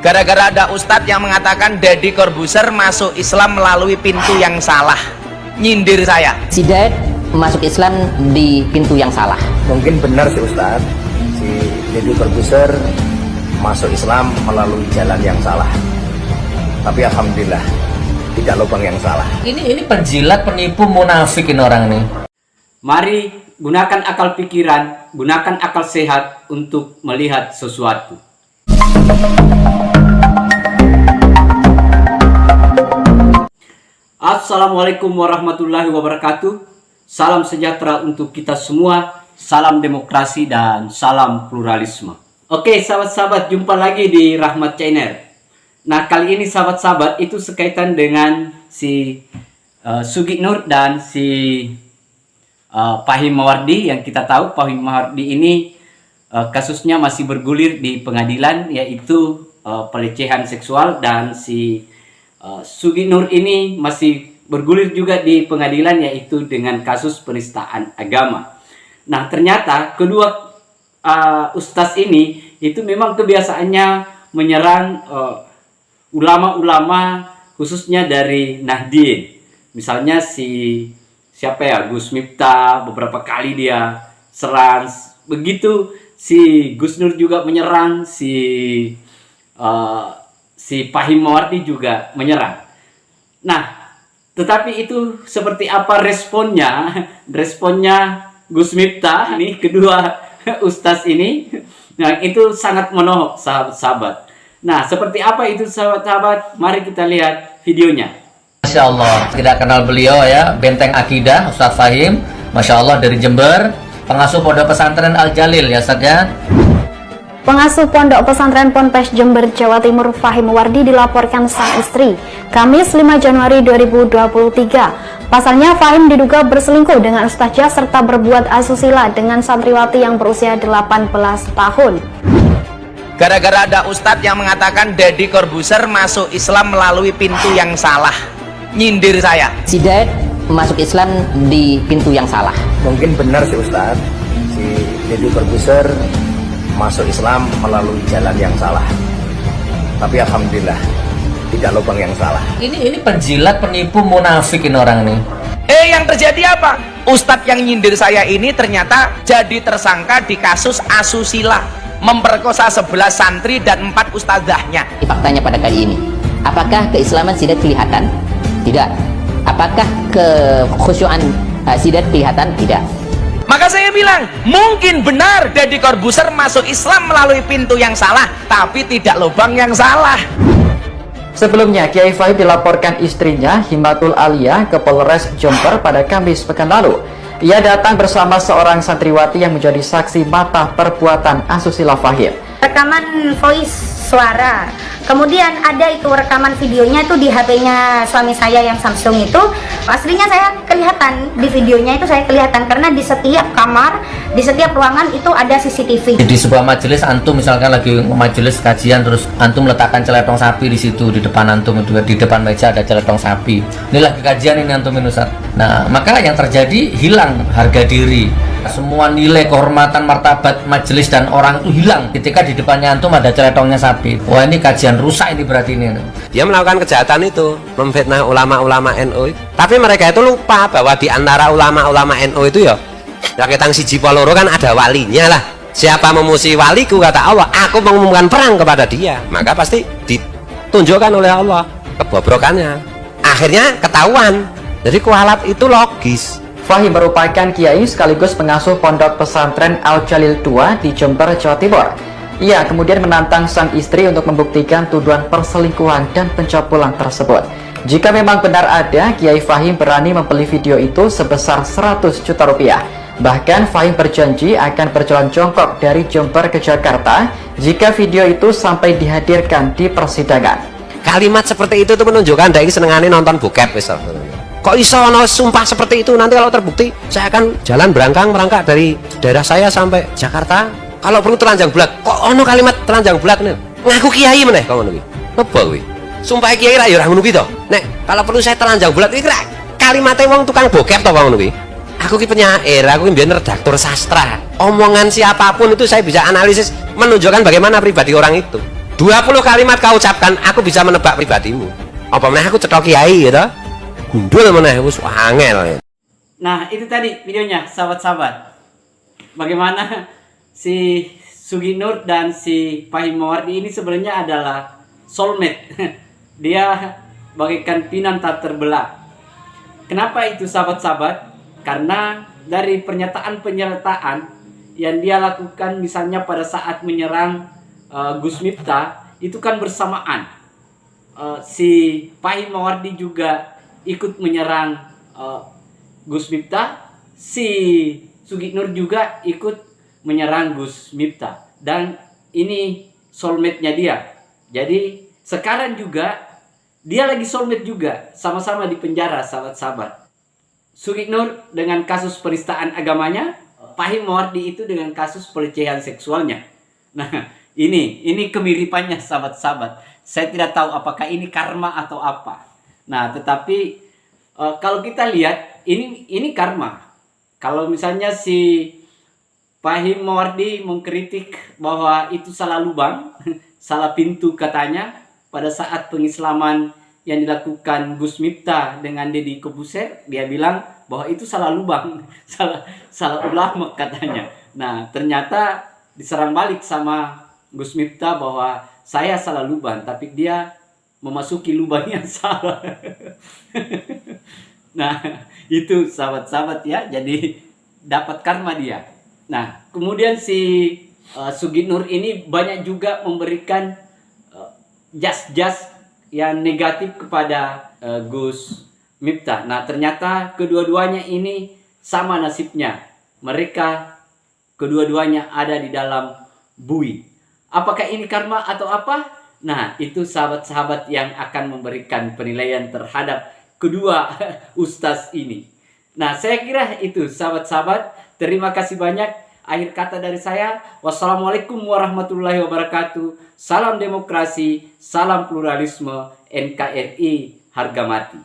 Gara-gara ada ustadz yang mengatakan Deddy Corbuzier masuk Islam melalui pintu yang salah, nyindir saya. Si Ded masuk Islam di pintu yang salah. Mungkin benar sih Ustadz, si Deddy Corbuzier masuk Islam melalui jalan yang salah. Tapi alhamdulillah tidak lubang yang salah. Ini penjilat, penipu, munafik ini orang ini. Mari gunakan akal pikiran, gunakan akal sehat untuk melihat sesuatu. Assalamualaikum warahmatullahi wabarakatuh. Salam sejahtera untuk kita semua. Salam demokrasi dan salam pluralisme. Oke sahabat-sahabat, jumpa lagi di Rahmat Channel. Nah kali ini sahabat-sahabat itu sekaitan dengan si Sugi Nur dan si Fahim Mawardi. Yang kita tahu Fahim Mawardi ini kasusnya masih bergulir di pengadilan, yaitu pelecehan seksual, dan si Sugi Nur ini masih bergulir juga di pengadilan, yaitu dengan kasus penistaan agama. Nah ternyata kedua ustaz ini itu memang kebiasaannya menyerang ulama-ulama khususnya dari Nahdien. Misalnya siapa ya, Gus Miftah beberapa kali dia serang. Begitu si Gus Nur juga menyerang, si Fahim Mawardi juga menyerang. Nah, tetapi itu seperti apa responnya? Responnya Gus Miftah nih, kedua ustaz ini, nah itu sangat menohok sahabat-sahabat. Nah, seperti apa itu sahabat-sahabat? Mari kita lihat videonya. Masya Allah, tidak kenal beliau ya, Benteng Akidah, Ustaz Fahim, Masya Allah dari Jember, pengasuh Pondok Pesantren Al Jalil ya Ustaz ya. Pengasuh Pondok Pesantren Ponpes Jember, Jawa Timur, Fahim Mawardi dilaporkan sang istri Kamis 5 Januari 2023. Pasalnya Fahim diduga berselingkuh dengan ustazah serta berbuat asusila dengan santriwati yang berusia 18 tahun. Gara-gara ada ustadz yang mengatakan Deddy Corbuzier masuk Islam melalui pintu yang salah, nyindir saya. Si Ded masuk Islam di pintu yang salah. Mungkin benar sih Ustadz, si Deddy Corbuzier masuk Islam melalui jalan yang salah. Tapi alhamdulillah tidak lubang yang salah. Ini penjilat, penipu, munafik ini orang ini. Yang terjadi apa? Ustadz yang nyindir saya ini ternyata jadi tersangka di kasus asusila, memperkosa 11 santri dan 4 ustazahnya. Faktanya pada kali ini, apakah keislaman si Ded kelihatan? Tidak. Apakah kekhusyuan si Ded kelihatan? Tidak. Maka saya bilang, mungkin benar Deddy Corbuzier masuk Islam melalui pintu yang salah, tapi tidak lubang yang salah. Sebelumnya, Kiai Fahim dilaporkan istrinya Himatul Alia ke Polres Jember pada Kamis pekan lalu. Ia datang bersama seorang santriwati yang menjadi saksi mata perbuatan asusila Fahim. Rekaman voice suara, kemudian ada itu rekaman videonya itu di HP-nya suami saya yang Samsung itu. Aslinya saya kelihatan di videonya, itu saya kelihatan karena di setiap kamar, di setiap ruangan itu ada CCTV. Di sebuah majelis antum misalkan lagi majelis kajian, terus antum meletakkan celetong sapi di situ, di depan antum itu, di depan meja ada celetong sapi. Ini lagi kajian ini antum ini Ustaz. Nah, maka yang terjadi hilang harga diri. Semua nilai kehormatan martabat majelis dan orang itu hilang ketika di depannya antum ada celetongnya sapi. Wah, ini kajian rusak ini berarti ini. Dia melakukan kejahatan itu, memfitnah ulama-ulama NU. Tapi mereka itu lupa bahwa di antara ulama-ulama NU itu ya ketang siji poloro kan ada walinya lah. Siapa memusuhi waliku, kata Allah, aku mengumumkan perang kepada dia. Maka pasti ditunjukkan oleh Allah kebobrokannya. Akhirnya ketahuan. Jadi kualat itu logis. Fahim merupakan kiai sekaligus pengasuh Pondok Pesantren Al Jalil II di Jember, Jawa Timur. Ia kemudian menantang sang istri untuk membuktikan tuduhan perselingkuhan dan pencabulan tersebut. Jika memang benar ada, Kiai Fahim berani membeli video itu sebesar 100 juta rupiah. Bahkan Fahim berjanji akan berjalan jongkok dari Jember ke Jakarta jika video itu sampai dihadirkan di persidangan. Kalimat seperti itu tuh menunjukkan dia senengane nonton bokep misal. Kok iso sumpah seperti itu? Nanti kalau terbukti saya akan jalan berangkat dari daerah saya sampai Jakarta. Kalau perlu telanjang bulat. Kok ono kalimat telanjang bulat nih? Ngaku kiai meneh kok ngono kuwi. Apa kuwi? Sumpah kiai ra ya ora ngono kuwi to. Nek kalau perlu saya telanjang bulat iki kalimatnya wong tukang bokep to ngono kuwi. Aku ki penyair, aku ki mbiyen redaktur sastra. Omongan siapapun itu saya bisa analisis menunjukkan bagaimana pribadi orang itu. 20 kalimat kau ucapkan, aku bisa menebak pribadimu. Apa meneh aku cetok kiai gitu. Gundul meneh wis angel. Nah, itu tadi videonya, sahabat-sahabat. Bagaimana si Sugi Nur dan si Fahim Mawardi ini sebenarnya adalah soulmate. Dia bagaikan pinang tak terbelah. Kenapa itu, sahabat-sahabat? Karena dari pernyataan-pernyataan yang dia lakukan misalnya pada saat menyerang Gus Miftah, itu kan bersamaan. Si Fahim Mawardi juga ikut menyerang Gus Miftah, si Sugi Nur juga ikut menyerang Gus Miftah, dan ini soulmate-nya dia. Jadi sekarang juga dia lagi soulmate juga, sama-sama di penjara, sahabat-sahabat. Sugi Nur dengan kasus penistaan agamanya, Fahim Mawardi itu dengan kasus pelecehan seksualnya. Nah, ini kemiripannya, sahabat-sahabat. Saya tidak tahu apakah ini karma atau apa. Nah, tetapi kalau kita lihat ini karma. Kalau misalnya si Fahim Mawardi mengkritik bahwa itu salah lubang, salah pintu katanya pada saat pengislaman yang dilakukan Gus Miftah dengan Deddy Corbuzier, dia bilang bahwa itu salah lubang, salah ulama katanya. Nah, ternyata diserang balik sama Gus Miftah bahwa saya salah lubang, tapi dia memasuki lubang yang salah. Nah, itu sahabat-sahabat ya, jadi dapat karma dia. Nah, kemudian si Sugi Nur ini banyak juga memberikan jas-jas yang negatif kepada Gus Miftah. Nah, ternyata kedua-duanya ini sama nasibnya. Mereka kedua-duanya ada di dalam bui. Apakah ini karma atau apa? Nah, itu sahabat-sahabat yang akan memberikan penilaian terhadap kedua ustaz ini. Nah, saya kira itu sahabat-sahabat. Terima kasih banyak. Akhir kata dari saya, wassalamualaikum warahmatullahi wabarakatuh. Salam demokrasi, salam pluralisme, NKRI harga mati.